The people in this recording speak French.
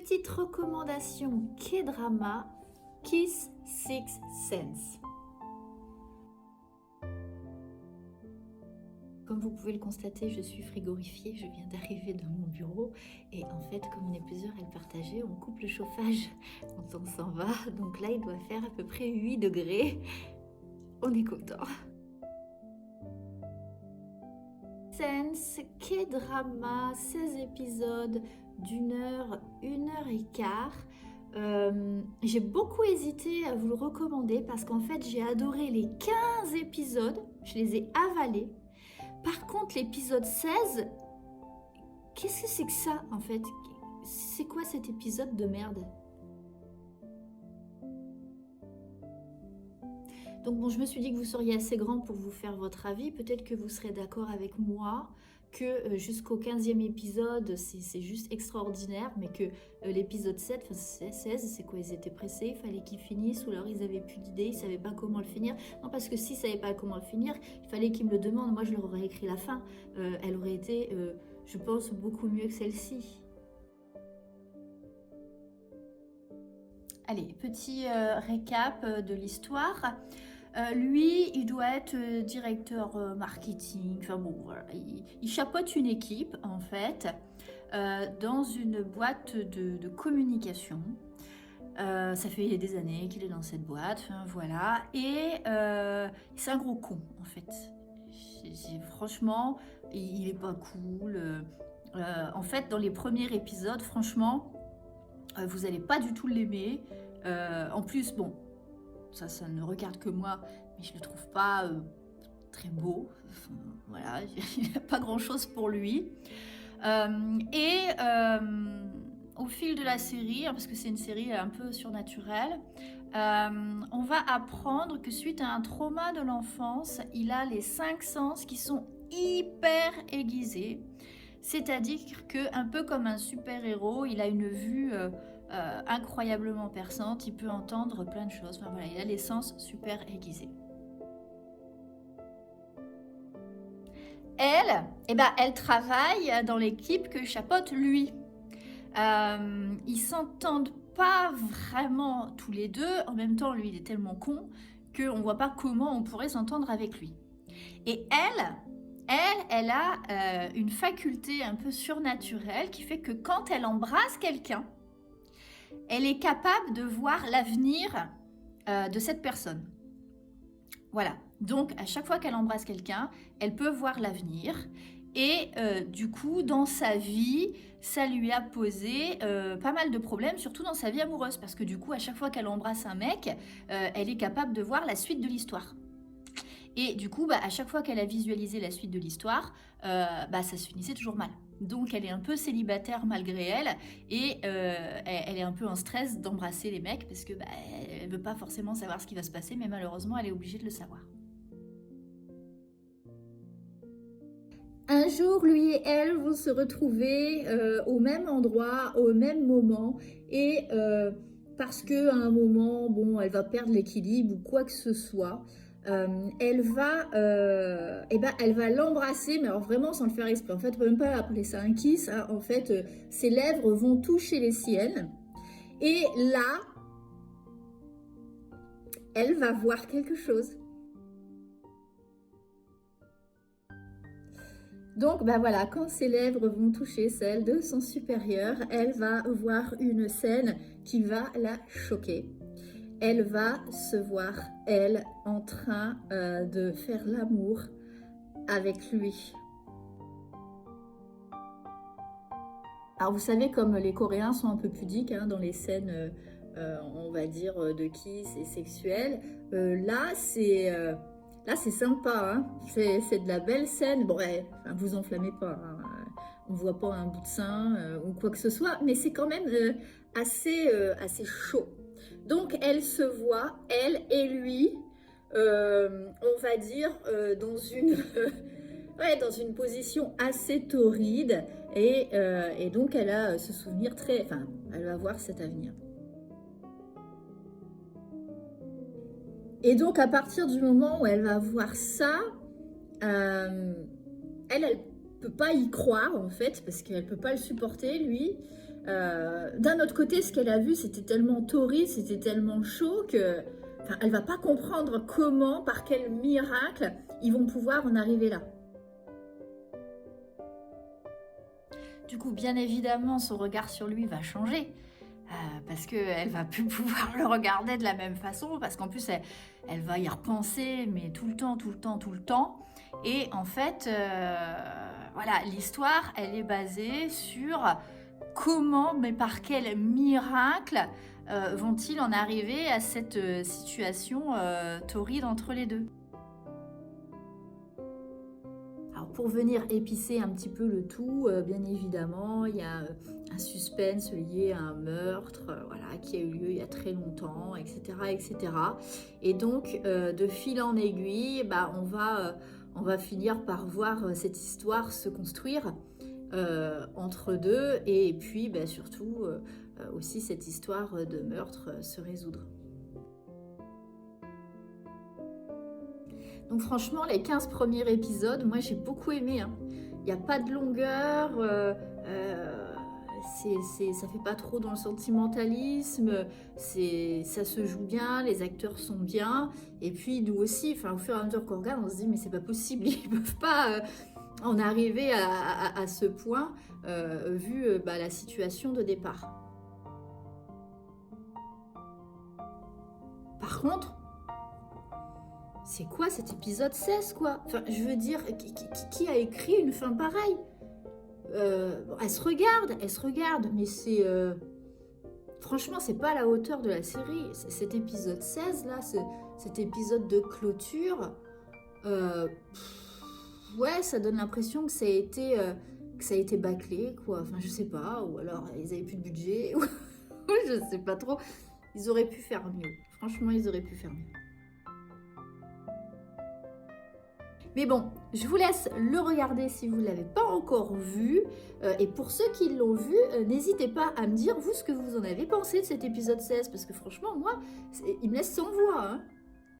petite recommandation K-drama, Kiss Sixth Sense. Comme vous pouvez le constater, je suis frigorifiée, je viens d'arriver dans mon bureau et en fait, comme on est plusieurs à le partager, on coupe le chauffage quand on s'en va. Donc là, il doit faire à peu près 8 degrés. On est content. Sense, K-drama, 16 épisodes d'une heure, 1h15. J'ai beaucoup hésité à vous le recommander parce qu'en fait, j'ai adoré les 15 épisodes, je les ai avalés. Par contre, l'épisode 16, qu'est-ce que c'est que ça en fait? C'est quoi cet épisode de merde? Donc bon, je me suis dit que vous seriez assez grand pour vous faire votre avis. Peut-être que vous serez d'accord avec moi que jusqu'au 15e épisode, c'est juste extraordinaire, mais que l'épisode 7, enfin 16, c'est quoi? Ils étaient pressés, il fallait qu'ils finissent, ou alors ils avaient plus d'idées, ils savaient pas comment le finir. Non, parce que s'ils savaient pas comment le finir, il fallait qu'ils me le demandent. Moi, je leur aurais écrit la fin. Elle aurait été, je pense, beaucoup mieux que celle-ci. Allez, petit récap de l'histoire. Lui, il doit être directeur marketing, enfin bon, voilà, il chapeaute une équipe en fait dans une boîte de communication. Ça fait des années qu'il est dans cette boîte, enfin, voilà, et c'est un gros con en fait. Franchement, il est pas cool. En fait, dans les premiers épisodes, franchement, vous n'allez pas du tout l'aimer. En plus, bon, ça ne regarde que moi, mais je le trouve pas très beau. Enfin, voilà, il n'y a pas grand chose pour lui. Au fil de la série, parce que c'est une série un peu surnaturelle, on va apprendre que suite à un trauma de l'enfance, il a les 5 sens qui sont hyper aiguisés. C'est-à-dire que, un peu comme un super-héros, il a une vue incroyablement perçante, il peut entendre plein de choses. Enfin, voilà, il a les sens super aiguisés. Elle, elle travaille dans l'équipe que chapeaute lui. Ils s'entendent pas vraiment tous les deux. En même temps, lui, il est tellement con qu'on voit pas comment on pourrait s'entendre avec lui. Et elle a une faculté un peu surnaturelle qui fait que quand elle embrasse quelqu'un, elle est capable de voir l'avenir de cette personne. Voilà. Donc, à chaque fois qu'elle embrasse quelqu'un, elle peut voir l'avenir. Et du coup, dans sa vie, ça lui a posé pas mal de problèmes, surtout dans sa vie amoureuse. Parce que du coup, à chaque fois qu'elle embrasse un mec, elle est capable de voir la suite de l'histoire. Et du coup, à chaque fois qu'elle a visualisé la suite de l'histoire, ça se finissait toujours mal. Donc elle est un peu célibataire malgré elle, et elle est un peu en stress d'embrasser les mecs, parce que elle veut pas forcément savoir ce qui va se passer, mais malheureusement elle est obligée de le savoir. Un jour, lui et elle vont se retrouver au même endroit, au même moment, et parce qu'à un moment, bon, elle va perdre l'équilibre ou quoi que ce soit, elle va l'embrasser, mais alors vraiment sans le faire exprès. En fait, on peut même pas appeler ça un kiss. Hein. En fait, ses lèvres vont toucher les siennes. Et là, elle va voir quelque chose. Donc, voilà, quand ses lèvres vont toucher celles de son supérieur, elle va voir une scène qui va la choquer. Elle va se voir, elle, en train de faire l'amour avec lui. Alors vous savez, comme les Coréens sont un peu pudiques hein, dans les scènes, on va dire, de kiss et sexuelles, là c'est sympa, hein. C'est de la belle scène. Bon, vous enflammez pas, hein. On ne voit pas un bout de sein ou quoi que ce soit, mais c'est quand même assez chaud. Donc, elle se voit, elle et lui, on va dire, dans une position assez torride. Et donc, elle a ce souvenir elle va voir cet avenir. Et donc, à partir du moment où elle va voir ça, elle peut pas y croire, en fait, parce qu'elle peut pas le supporter, lui. D'un autre côté, ce qu'elle a vu, c'était tellement torride, c'était tellement chaud que, enfin, elle va pas comprendre comment, par quel miracle, ils vont pouvoir en arriver là. Du coup, bien évidemment, son regard sur lui va changer. Parce qu'elle va plus pouvoir le regarder de la même façon, parce qu'en plus, elle va y repenser, mais tout le temps, tout le temps, tout le temps. Et en fait, voilà, l'histoire, elle est basée sur comment, mais par quel miracle vont-ils en arriver à cette situation torride entre les deux. Alors pour venir épicer un petit peu le tout, bien évidemment, il y a un suspense lié à un meurtre voilà, qui a eu lieu il y a très longtemps, etc. etc. Et donc, de fil en aiguille, bah, on va finir par voir cette histoire se construire entre deux et puis bah, surtout aussi cette histoire de meurtre se résoudre. Donc franchement, les 15 premiers épisodes, moi j'ai beaucoup aimé. Hein. Il n'y a pas de longueur, ça fait pas trop dans le sentimentalisme, ça se joue bien, les acteurs sont bien. Et puis nous aussi, au fur et à mesure qu'on regarde, on se dit mais c'est pas possible, ils peuvent pas en arriver à ce point vu la situation de départ. Par contre, c'est quoi cet épisode 16 quoi? Enfin, je veux dire, qui a écrit une fin pareille? Elle se regarde, mais c'est... franchement, c'est pas à la hauteur de la série. Cet épisode 16 là, cet épisode de clôture, ouais, ça donne l'impression que ça a été bâclé, quoi. Enfin, je sais pas, ou alors ils avaient plus de budget, ou je sais pas trop. Ils auraient pu faire mieux. Franchement, ils auraient pu faire mieux. Mais bon, je vous laisse le regarder si vous ne l'avez pas encore vu. Et pour ceux qui l'ont vu, n'hésitez pas à me dire, vous, ce que vous en avez pensé de cet épisode 16. Parce que franchement, moi, il me laisse sans voix. Hein.